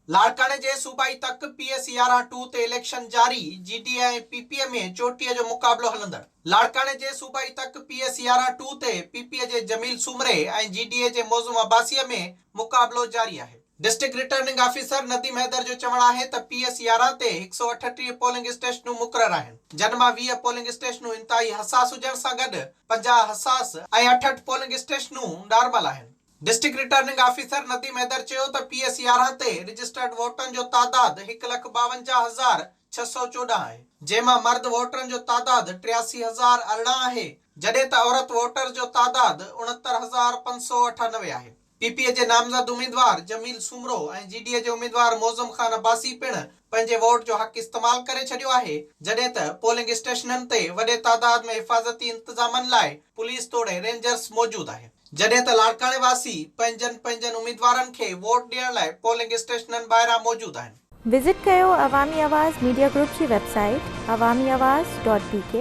लाड़काने जे सूबाई तक PS11-2 ते इलेक्शन जारी। GDA ऐं PPA में चोटीअ जो मुक़ाबलो हलंदड़। लाड़काने जे सूबाई तक PS11-2 ते PPA जे जमील सुमरे ऐं GDA जे मौज़ूम अब्बासीअ में मुक़ाबलो जारी आहे। District returning officer Nadeem Haider जो चवणु आहे त PS11 ते 138 पोलिंग स्टेशनूं मुक़रर आहिनि। जनमा 20 पोलिंग स्टेशनूं इंतहाई हसास हुजण सां गॾु 50 हसास ऐं 68 पोलिंग स्टेशनूं नॉर्मल आहिनि। District returning officer Nadeem Haider चयो त PS11 ते रजिस्टर्ड वोटरनि जो तादाद 1,52,614 आहे, जंहिंमां मर्द वोटरनि जो तादाद 83,018 आहे, जॾहिं त औरत वोटर जो तादाद 69,598 आहे। PPA जे नामज़द उम्मीदवार जमील सुमरो ऐं GDA जे उम्मीदवार मौज़म खान अब्बासी पिणु पंहिंजे वोट जो हक़ इस्तेमाल करे छॾियो आहे, जॾहिं त पोलिंग स्टेशननि ते वॾे तादाद में हिफ़ाज़ती इंतज़ामनि लाइ पुलिस तोड़े रेंजर्स मौजूद आहे। जॾहिं त लाड़काने वासी पंहिंजनि उम्मीदवारनि खे वोट ॾियण लाइ पोलिंग स्टेशननि ॿाहिरां मौजूद आहिनि। विज़िट कयो अवामी आवाज़ मीडिया ग्रुप जी वेबसाइट awamiawaz.pk